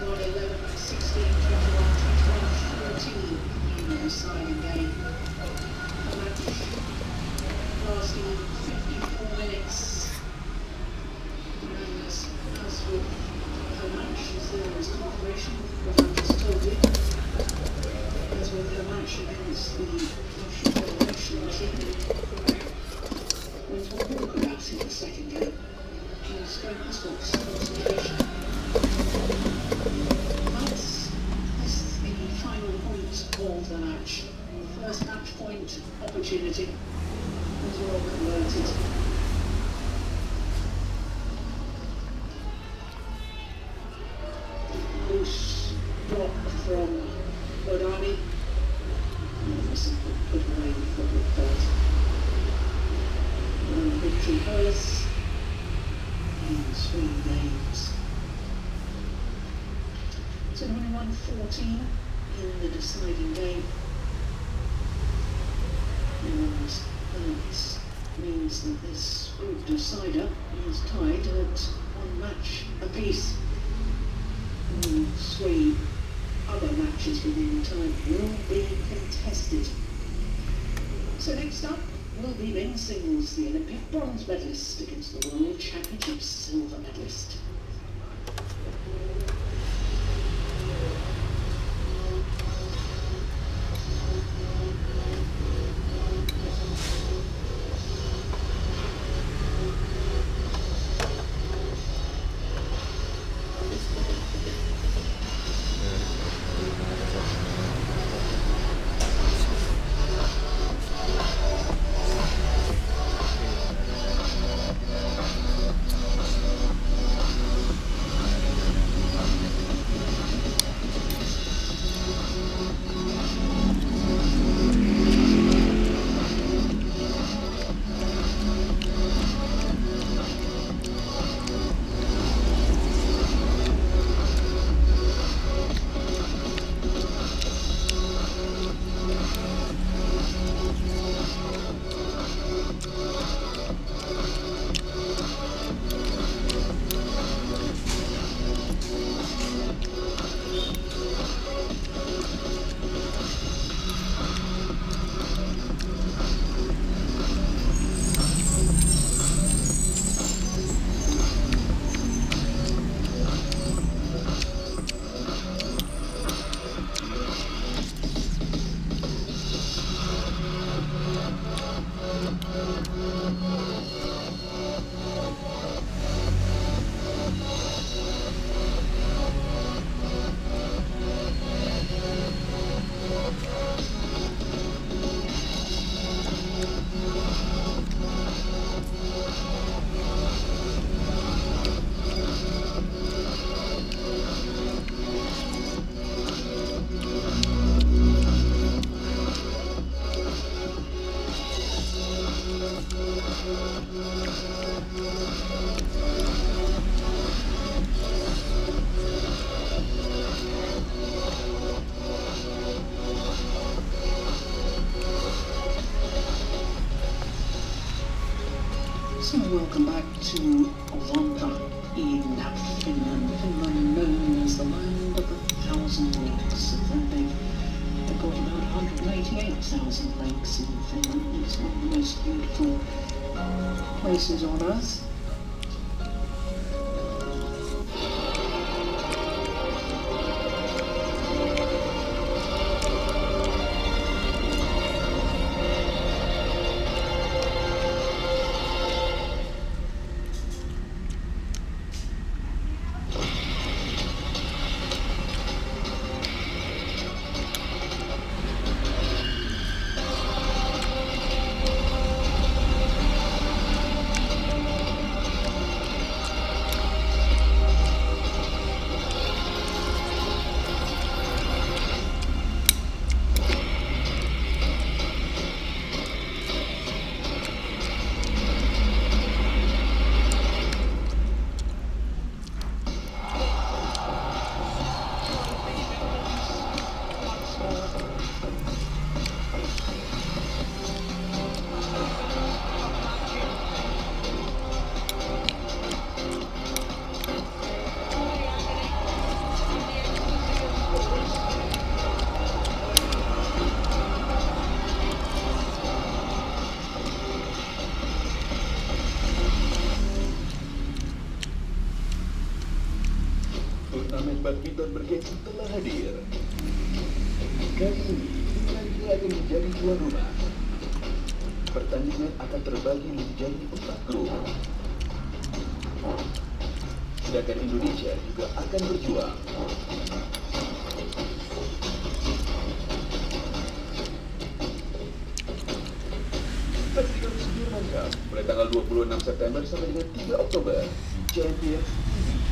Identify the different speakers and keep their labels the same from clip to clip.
Speaker 1: 16, 21, 21, 14 in the deciding game. A match lasting 54 minutes. And as with her match, there was confirmation of what I just told you. As with her match against the Russian Federation team, went on more collapse in the second game. And strengthens Fox concentration. This is the final point of the match. The first match point opportunity was well converted. Loose block from Bodani. Anderson put away the third. And victory hers in 3 games. 21-14 in the deciding game. And that means that this group decider is tied at 1 match apiece. And 3 other matches within time will be contested. So next up will be men's singles, the Olympic bronze medalist against the World Championship silver medalist. So welcome back to Vantaa in Finland. Finland known as the land of 1,000 lakes. They've got about 188,000 lakes in Finland. It's one of the most beautiful places on earth.
Speaker 2: turnamen badminton bergengsi telah hadir. Kali ini, Finlandia akan menjadi tuan rumah. Pertandingan akan terbagi menjadi 4 grup. Sedangkan Indonesia juga akan berjuang. Festival Sudirman Cup mulai tanggal 26 September sampai dengan 3 Oktober di Champions TV.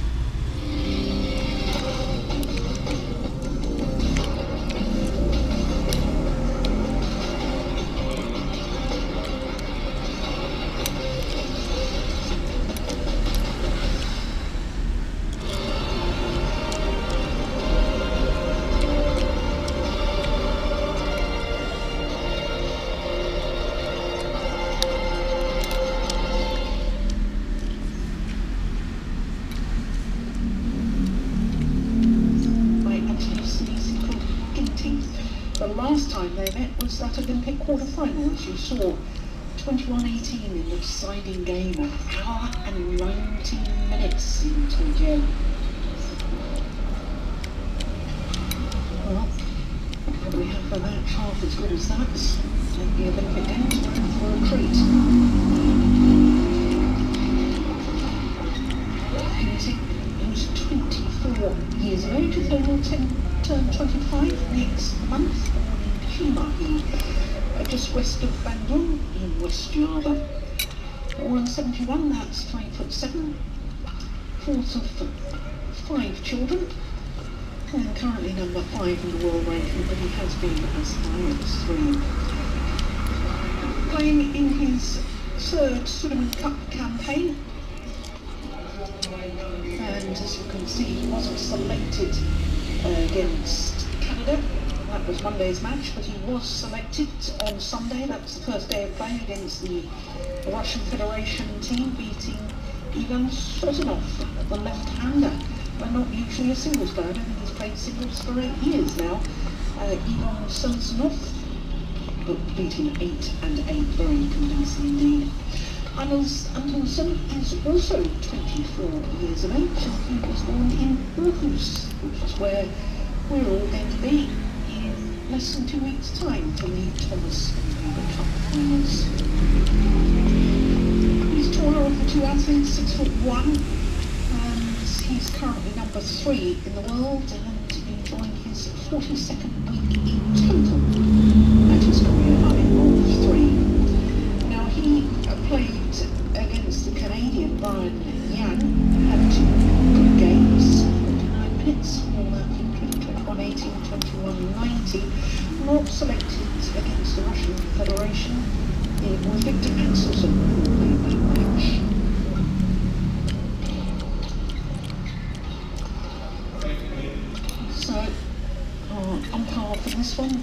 Speaker 1: The last time they met was that Olympic quarter-final, as you saw, 21-18 in the deciding game, an hour and 19 minutes in Tokyo. Well, what do we have for that? Half as good as that. And the Olympic Games were in for a treat. He was 24 years of age, so will turn 25 next month, born in Chimahi, just west of Bandung in West Java. Born in 71, that's 5'7", fourth of 5 children, and currently number 5 in the world ranking, but he has been as high as 3. Playing in his third Sudirman Cup campaign, and as you can see, he wasn't selected against Canada. That was Monday's match, but he was selected on Sunday. That was the first day of play against the Russian Federation team, beating Ivan Sozinov, the left-hander. But not usually a singles player. I don't think he's played singles for 8 years now. Ivan Sozinov, but beat him 8-8, very convincing indeed. Anders Andersson is also 24 years of age, and he was born in Aarhus, which is where we're all going to be in less than 2 weeks' time to the Thomas Uber Cup finals. He's taller of the two athletes, 6'1", and he's currently number 3 in the world and enjoying his 42nd week in total at his career high of 3. Now he played against the Canadian Brian Yan, had 2 good games, 49 minutes, all that victory, 21-18, 21-90. Not selected against the Russian Federation. It was Victor Axelsen who played that match. So, umpire for this one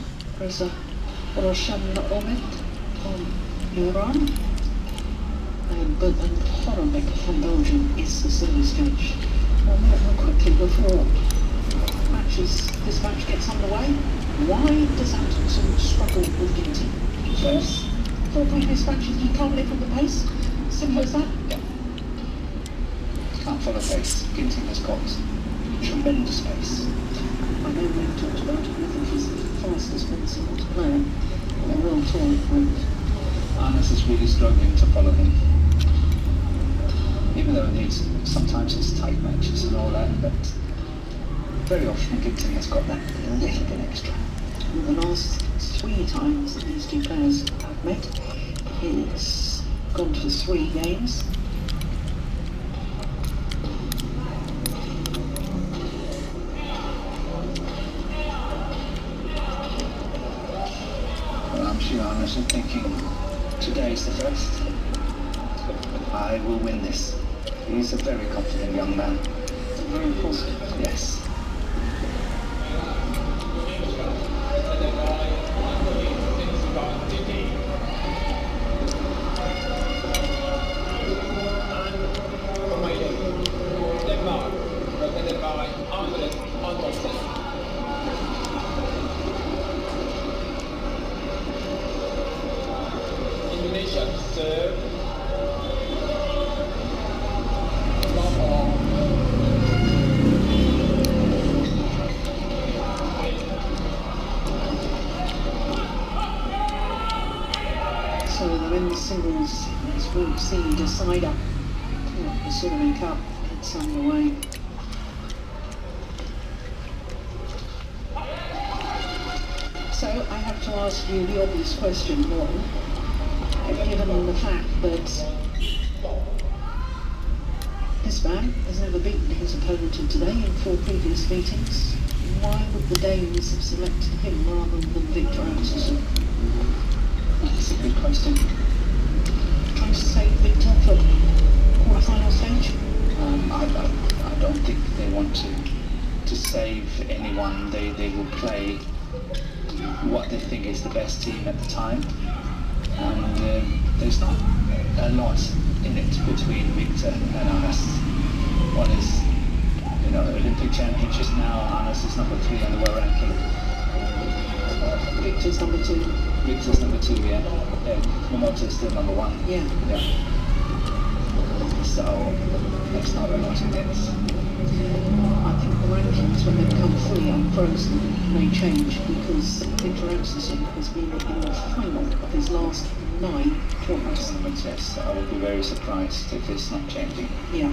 Speaker 1: is Roshan Omed from Iran. And Horenbeek from Belgium is the service judge. Well, more quickly before this match gets underway, why does Axelsen struggle with Ginting? First, 4 previous matches he can't live with the pace. Simple as that.
Speaker 3: Yeah. Can't follow pace. Ginting has got tremendous pace.
Speaker 1: I know we've talked about it, I think he's the fastest one-singles player on the world tour at the moment.
Speaker 3: Arnes is really struggling to follow him. Even though sometimes it's tight matches and all that, but very often Ginting has got that little bit extra.
Speaker 1: In the last 3 times that these two players have met, it's gone to 3 games.
Speaker 3: Well, I'm sure Arnes is thinking, today's the first. I will win this. He's a very confident young man.
Speaker 1: Very positive.
Speaker 3: Yes.
Speaker 4: Indonesia serve.
Speaker 1: decider. Well, the Suriname Cup, it's underway. So I have to ask you the obvious question, Morten. Given the fact that this man has never beaten his opponent of today in 4 previous meetings, why would the Danes have selected him rather than Victor Axelsen?
Speaker 3: That's a good question.
Speaker 1: Trying to save Victor for quarter-final stage?
Speaker 3: I don't think they want to save anyone. They will play what they think is the best team at the time. And there's not a lot in it between Victor and Anas. One is, Olympic champion just now. Anas is number 3 on the world ranking.
Speaker 1: Victor's number 2.
Speaker 3: Victor's number 2, yeah. Momota is still number 1.
Speaker 1: Yeah.
Speaker 3: Yeah. So there's not a lot in it.
Speaker 1: I think the rankings, when they become fully unfrozen, may change because Victor Axelsen has been in the final of his last 9 tournaments.
Speaker 3: Yes, I would be very surprised if it's not changing.
Speaker 1: Yeah.